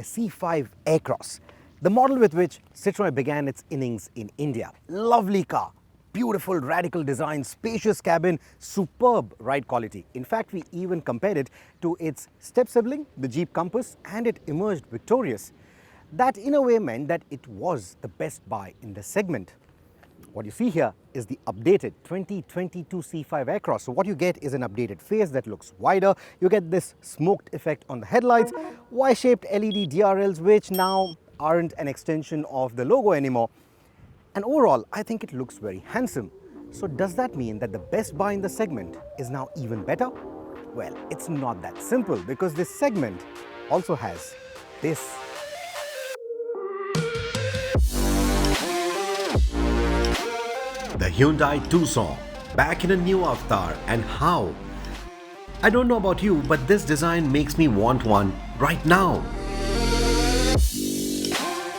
the C5 Aircross, the model with which Citroen began its innings in India. Lovely car, beautiful radical design, spacious cabin, superb ride quality. In fact, we even compared it to its step sibling, the Jeep Compass, and it emerged victorious. That in a way meant that it was the best buy in the segment. What you see here is the updated 2022 C5 Aircross. So what you get is an updated face that looks wider. You get this smoked effect on the headlights, Y-shaped LED DRLs, which now aren't an extension of the logo anymore. And overall, I think it looks very handsome. So does that mean that the best buy in the segment is now even better? Well, it's not that simple, because this segment also has this. The Hyundai Tucson, back in a new avatar, and how? I don't know about you, but this design makes me want one right now.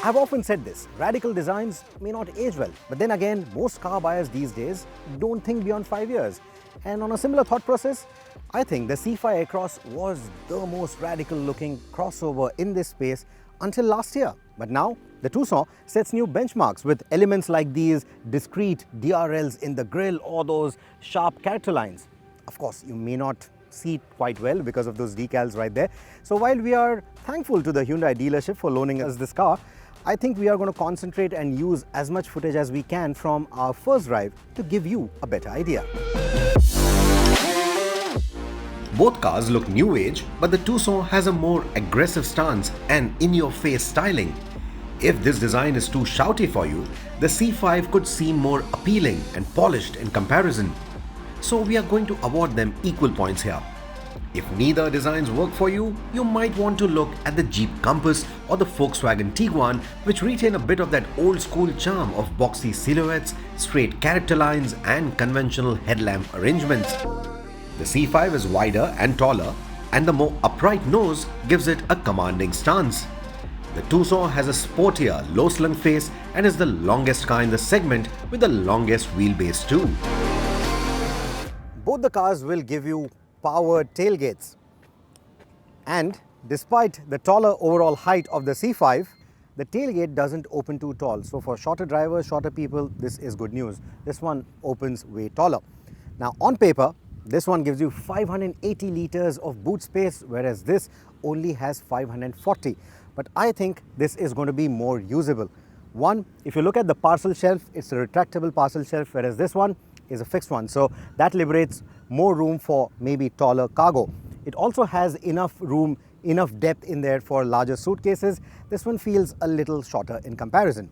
I've often said this, radical designs may not age well, but then again, most car buyers these days don't think beyond 5 years. And on a similar thought process, I think the C5 Aircross was the most radical looking crossover in this space until last year. But now, the Tucson sets new benchmarks with elements like these discrete DRLs in the grille or those sharp character lines. Of course, you may not see it quite well because of those decals right there. So while we are thankful to the Hyundai dealership for loaning us this car, I think we are going to concentrate and use as much footage as we can from our first drive to give you a better idea. Both cars look new age, but the Tucson has a more aggressive stance and in-your-face styling. If this design is too shouty for you, the C5 could seem more appealing and polished in comparison. So we are going to award them equal points here. If neither designs work for you, you might want to look at the Jeep Compass or the Volkswagen Tiguan, which retain a bit of that old school charm of boxy silhouettes, straight character lines and conventional headlamp arrangements. The C5 is wider and taller, and the more upright nose gives it a commanding stance. The Tucson has a sportier, low-slung face and is the longest car in the segment with the longest wheelbase too. Both the cars will give you powered tailgates. And despite the taller overall height of the C5, the tailgate doesn't open too tall. So for shorter drivers, shorter people, this is good news. This one opens way taller. Now on paper, this one gives you 580 liters of boot space, whereas this only has 540. But I think this is going to be more usable. One, if you look at the parcel shelf, it's a retractable parcel shelf, whereas this one is a fixed one. So that liberates more room for maybe taller cargo. It also has enough room, enough depth in there for larger suitcases. This one feels a little shorter in comparison.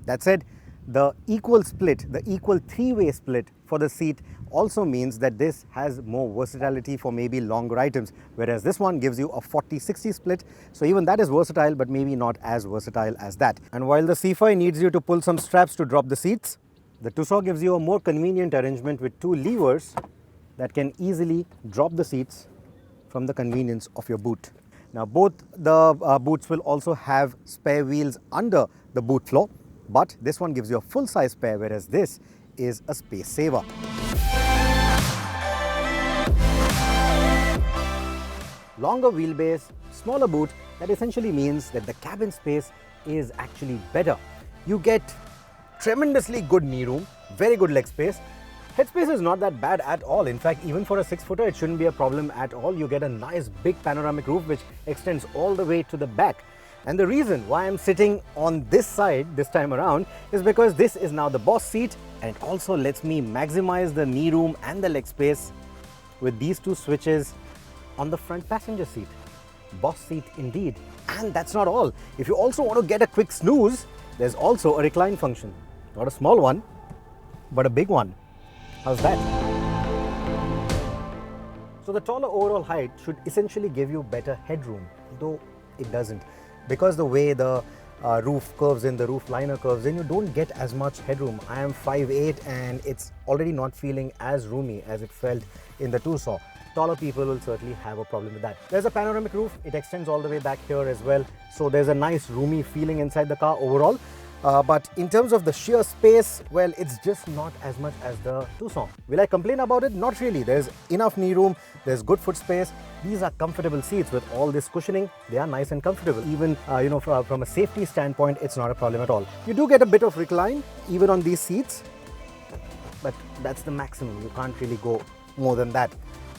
That said, the equal split, the equal three-way split for the seat also means that this has more versatility for maybe longer items, whereas this one gives you a 40-60 split. So even that is versatile, but maybe not as versatile as that. And while the C5 needs you to pull some straps to drop the seats, the Tucson gives you a more convenient arrangement with two levers that can easily drop the seats from the convenience of your boot. Now both the boots will also have spare wheels under the boot floor, but this one gives you a full-size spare, whereas this is a space saver. Longer wheelbase, smaller boot, that essentially means that the cabin space is actually better. You get tremendously good knee room, very good leg space. Headspace is not that bad at all. In fact, even for a 6-footer, it shouldn't be a problem at all. You get a nice big panoramic roof which extends all the way to the back. And the reason why I'm sitting on this side this time around is because this is now the boss seat, and it also lets me maximize the knee room and the leg space with these two switches on the front passenger seat. Boss seat indeed. And that's not all. If you also want to get a quick snooze, there's also a recline function. Not a small one, but a big one. How's that? So the taller overall height should essentially give you better headroom, though it doesn't. Because the way the roof curves in, the roof liner curves in, you don't get as much headroom. I am 5'8" and it's already not feeling as roomy as it felt in the Tucson. Taller people will certainly have a problem with that. There's a panoramic roof, it extends all the way back here as well. So there's a nice roomy feeling inside the car overall. But in terms of the sheer space, well, it's just not as much as the Tucson. Will I complain about it? Not really. There's enough knee room, there's good foot space. These are comfortable seats with all this cushioning. They are nice and comfortable. Even, from a safety standpoint, it's not a problem at all. You do get a bit of recline, even on these seats, but that's the maximum. You can't really go more than that.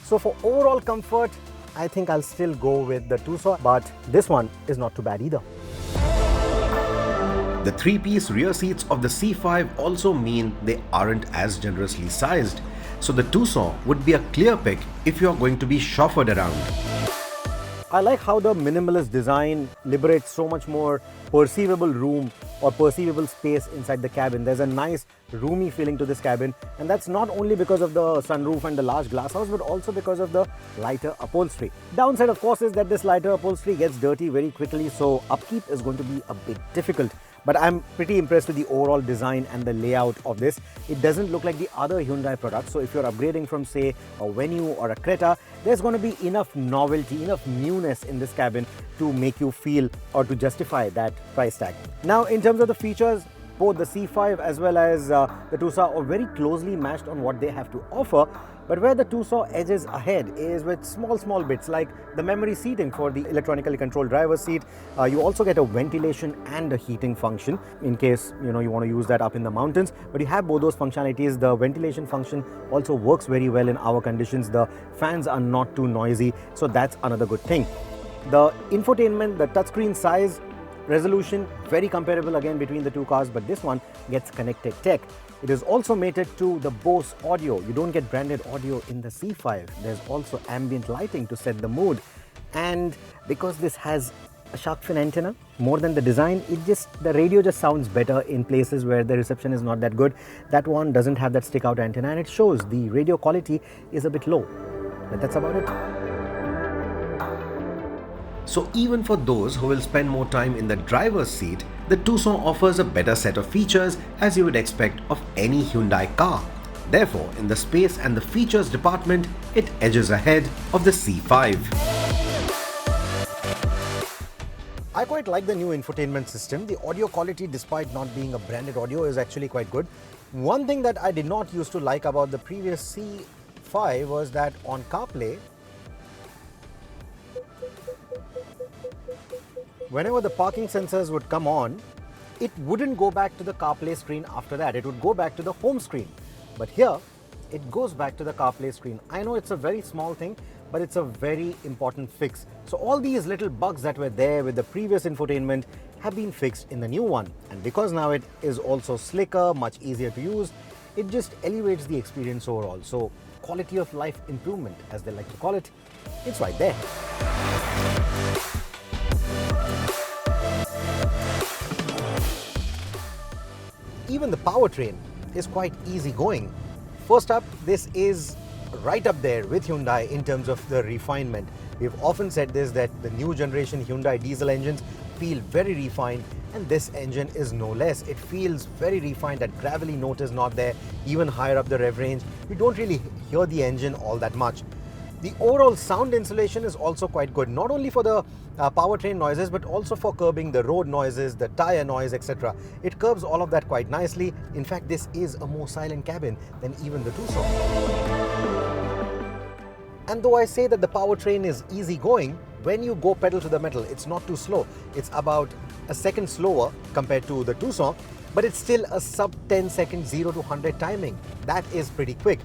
So for overall comfort, I think I'll still go with the Tucson, but this one is not too bad either. The three-piece rear seats of the C5 also mean they aren't as generously sized, so the Tucson would be a clear pick if you're going to be chauffeured around. I like how the minimalist design liberates so much more perceivable room or perceivable space inside the cabin. There's a nice roomy feeling to this cabin, and that's not only because of the sunroof and the large glass house, but also because of the lighter upholstery. Downside, of course, is that this lighter upholstery gets dirty very quickly, so upkeep is going to be a bit difficult. But I'm pretty impressed with the overall design and the layout of this. It doesn't look like the other Hyundai products. So if you're upgrading from, say, a Venue or a Creta, there's going to be enough novelty, enough newness in this cabin to make you feel or to justify that price tag. Now, in terms of the features, both the C5 as well as the Tucson are very closely matched on what they have to offer. But where the Tucson edges ahead is with small bits like the memory seating for the electronically controlled driver's seat. You also get a ventilation and a heating function in case you want to use that up in the mountains. But you have both those functionalities. The ventilation function also works very well in our conditions. The fans are not too noisy, so that's another good thing. The infotainment, the touchscreen size, resolution, very comparable again between the two cars, but this one gets connected tech. It is also mated to the Bose audio. You don't get branded audio in the C5. There's also ambient lighting to set the mood. And because this has a shark fin antenna, more than the design, the radio just sounds better in places where the reception is not that good. That one doesn't have that stick out antenna, and it shows the radio quality is a bit low. But that's about it. So even for those who will spend more time in the driver's seat, the Tucson offers a better set of features as you would expect of any Hyundai car. Therefore, in the space and the features department, it edges ahead of the C5. I quite like the new infotainment system. The audio quality, despite not being a branded audio, is actually quite good. One thing that I did not used to like about the previous C5 was that on CarPlay, whenever the parking sensors would come on, it wouldn't go back to the CarPlay screen after that. It would go back to the home screen. But here, it goes back to the CarPlay screen. I know it's a very small thing, but it's a very important fix. So all these little bugs that were there with the previous infotainment have been fixed in the new one. And because now it is also slicker, much easier to use, it just elevates the experience overall. So quality of life improvement, as they like to call it, it's right there. Even the powertrain is quite easygoing. First up, this is right up there with Hyundai in terms of the refinement. We've often said this, that the new generation Hyundai diesel engines feel very refined, and this engine is no less. It feels very refined. That gravelly note is not there. Even higher up the rev range, you don't really hear the engine all that much. The overall sound insulation is also quite good, not only for the powertrain noises, but also for curbing the road noises, the tire noise, etc. It curbs all of that quite nicely. In fact, this is a more silent cabin than even the Tucson. And though I say that the powertrain is easy going, when you go pedal to the metal, it's not too slow. It's about a second slower compared to the Tucson, but it's still a sub 10 second 0 to 100 timing. That is pretty quick.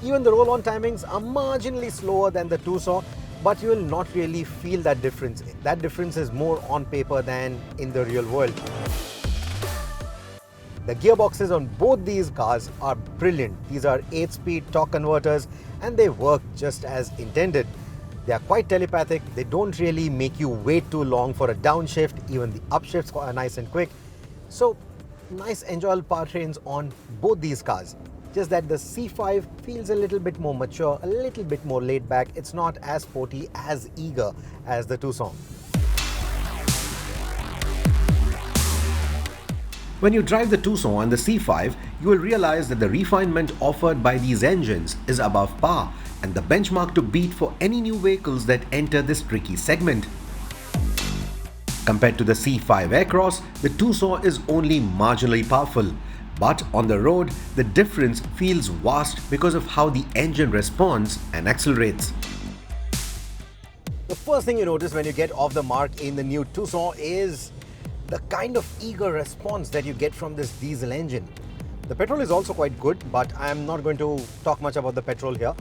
Even the roll-on timings are marginally slower than the Tucson, but you will not really feel that difference. That difference is more on paper than in the real world. The gearboxes on both these cars are brilliant. These are 8-speed torque converters, and they work just as intended. They are quite telepathic. They don't really make you wait too long for a downshift. Even the upshifts are nice and quick. So nice enjoyable powertrains on both these cars. Just that the C5 feels a little bit more mature, a little bit more laid back. It's not as sporty, as eager as the Tucson. When you drive the Tucson and the C5, you will realize that the refinement offered by these engines is above par and the benchmark to beat for any new vehicles that enter this tricky segment. Compared to the C5 Aircross, the Tucson is only marginally powerful. But on the road, the difference feels vast because of how the engine responds and accelerates. The first thing you notice when you get off the mark in the new Tucson is the kind of eager response that you get from this diesel engine. The petrol is also quite good, but I'm not going to talk much about the petrol here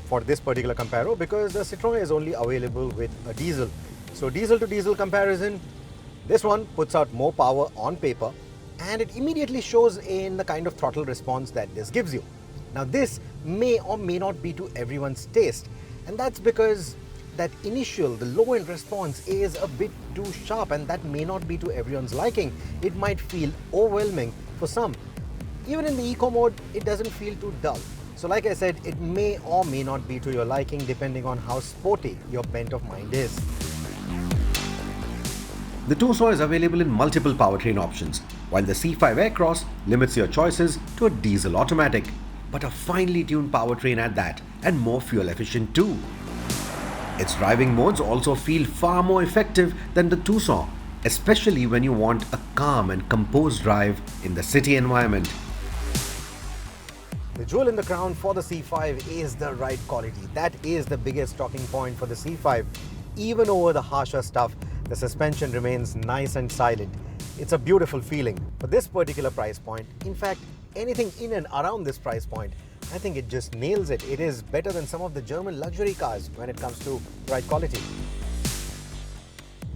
for this particular comparo because the Citroen is only available with a diesel. So diesel to diesel comparison, this one puts out more power on paper and it immediately shows in the kind of throttle response that this gives you. Now this may or may not be to everyone's taste, and that's because that initial, the low end response is a bit too sharp, and that may not be to everyone's liking. It might feel overwhelming for some. Even in the eco mode, it doesn't feel too dull. So like I said, it may or may not be to your liking depending on how sporty your bent of mind is. The Tucson is available in multiple powertrain options, while the C5 Aircross limits your choices to a diesel automatic, but a finely tuned powertrain at that, and more fuel efficient too. Its driving modes also feel far more effective than the Tucson, especially when you want a calm and composed drive in the city environment. The jewel in the crown for the C5 is the ride quality. That is the biggest talking point for the C5. Even over the harsher stuff, the suspension remains nice and silent. It's a beautiful feeling. For this particular price point, in fact, anything in and around this price point, I think it just nails it. It is better than some of the German luxury cars when it comes to ride quality.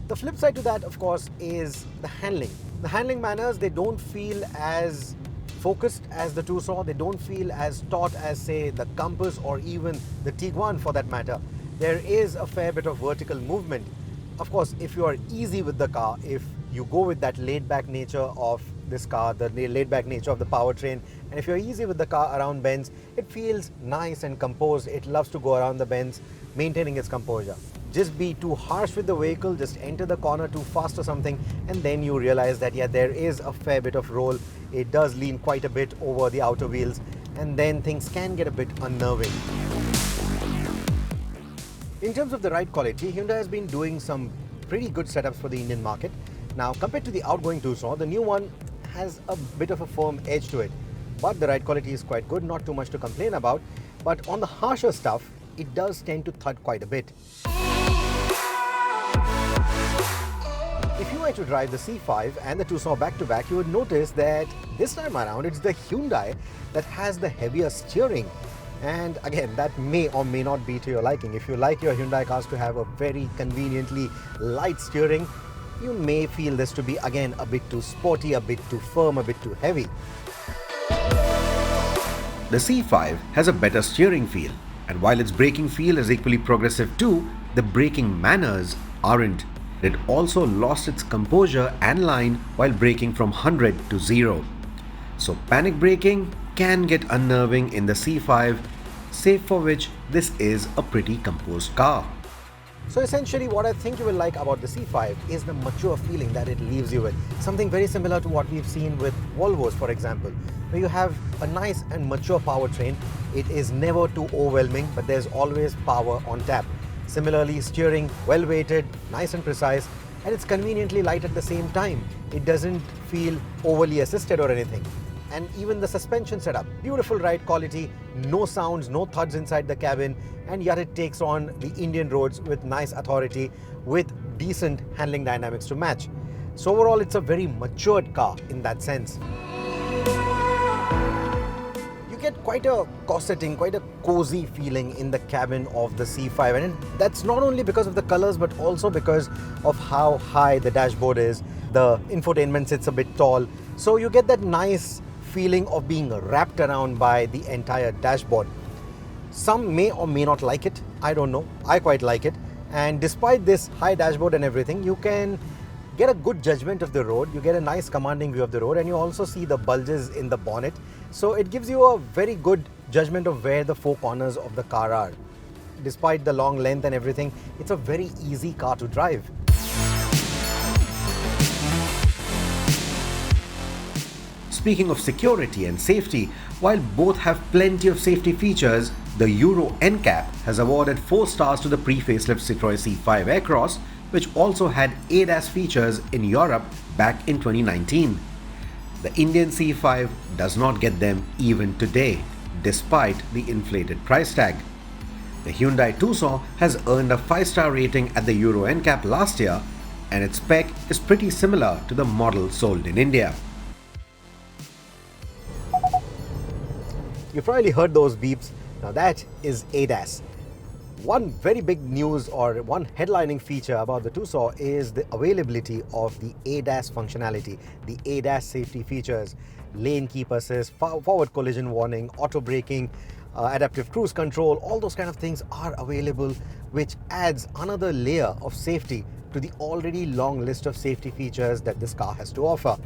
The flip side to that, of course, is the handling. The handling manners, they don't feel as focused as the Tucson. They don't feel as taut as, say, the Compass or even the Tiguan for that matter. There is a fair bit of vertical movement. Of course, if you are easy with the car, if you go with that laid-back nature of this car, the laid-back nature of the powertrain, and if you're easy with the car around bends, it feels nice and composed. It loves to go around the bends, maintaining its composure. Just be too harsh with the vehicle, just enter the corner too fast or something, and then you realize that, yeah, there is a fair bit of roll. It does lean quite a bit over the outer wheels, and then things can get a bit unnerving. In terms of the ride quality, Hyundai has been doing some pretty good setups for the Indian market. Now, compared to the outgoing Tucson, the new one has a bit of a firm edge to it. But the ride quality is quite good, not too much to complain about. But on the harsher stuff, it does tend to thud quite a bit. If you were to drive the C5 and the Tucson back to back, you would notice that this time around, it's the Hyundai that has the heavier steering. And again, that may or may not be to your liking. If you like your Hyundai cars to have a very conveniently light steering, you may feel this to be, again, a bit too sporty, a bit too firm, a bit too heavy. The C5 has a better steering feel, and while its braking feel is equally progressive too, the braking manners aren't. It also lost its composure and line while braking from 100 to 0. So panic braking can get unnerving in the C5, save for which this is a pretty composed car. So essentially what I think you will like about the C5 is the mature feeling that it leaves you with. Something very similar to what we've seen with Volvos, for example, where you have a nice and mature powertrain. It is never too overwhelming, but there's always power on tap. Similarly, steering well weighted, nice and precise, and it's conveniently light at the same time. It doesn't feel overly assisted or anything. And even the suspension setup, beautiful ride quality, no sounds, no thuds inside the cabin, and yet it takes on the Indian roads with nice authority, with decent handling dynamics to match. So overall, it's a very matured car in that sense. You get quite a corseting, quite a cozy feeling in the cabin of the C5, and that's not only because of the colors, but also because of how high the dashboard is. The infotainment sits a bit tall, so you get that nice feeling of being wrapped around by the entire dashboard. Some may or may not like it, I don't know. I quite like it, and despite this high dashboard and everything, you can get a good judgment of the road. You get a nice commanding view of the road, and you also see the bulges in the bonnet, so it gives you a very good judgment of where the four corners of the car are. Despite the long length and everything, it's a very easy car to drive. Speaking of security and safety, while both have plenty of safety features, the Euro NCAP has awarded 4 stars to the pre-facelift Citroen C5 Aircross, which also had ADAS features in Europe back in 2019. The Indian C5 does not get them even today, despite the inflated price tag. The Hyundai Tucson has earned a 5-star rating at the Euro NCAP last year, and its spec is pretty similar to the model sold in India. You've probably heard those beeps. Now that is ADAS. One very big news or one headlining feature about the Tucson is the availability of the ADAS functionality, the ADAS safety features, lane keep assist, forward collision warning, auto braking, adaptive cruise control, all those kind of things are available, which adds another layer of safety to the already long list of safety features that this car has to offer.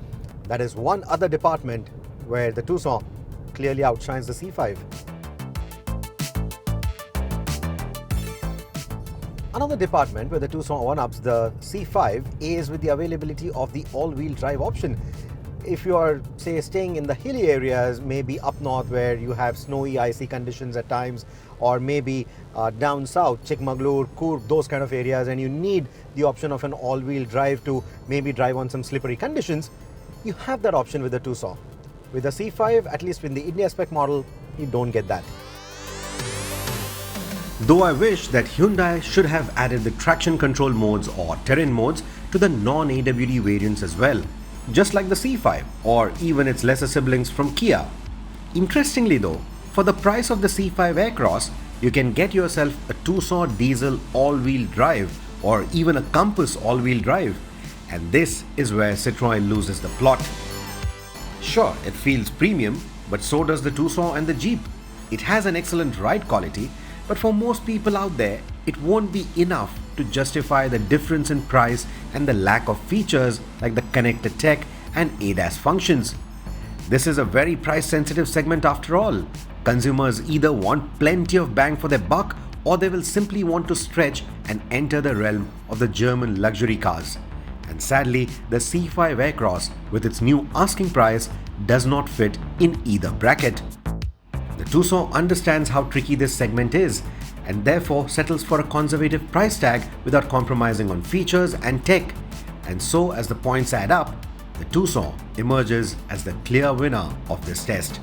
That is one other department where the Tucson clearly outshines the C5. Another department where the Tucson one-ups the C5 is with the availability of the all-wheel drive option. If you are, say, staying in the hilly areas, maybe up north where you have snowy, icy conditions at times, or maybe down south, Chikmagalur, Coorg, those kind of areas, and you need the option of an all-wheel drive to maybe drive on some slippery conditions, you have that option with the Tucson. With the C5, at least in the India spec model, you don't get that. Though I wish that Hyundai should have added the traction control modes or terrain modes to the non-AWD variants as well, just like the C5 or even its lesser siblings from Kia. Interestingly though, for the price of the C5 Aircross, you can get yourself a Tucson diesel all-wheel drive or even a Compass all-wheel drive, and this is where Citroen loses the plot. Sure, it feels premium, but so does the Tucson and the Jeep. It has an excellent ride quality, but for most people out there, it won't be enough to justify the difference in price and the lack of features like the connected tech and ADAS functions. This is a very price-sensitive segment after all. Consumers either want plenty of bang for their buck or they will simply want to stretch and enter the realm of the German luxury cars. And sadly, the C5 Aircross with its new asking price does not fit in either bracket. The Tucson understands how tricky this segment is and therefore settles for a conservative price tag without compromising on features and tech. And so as the points add up, the Tucson emerges as the clear winner of this test.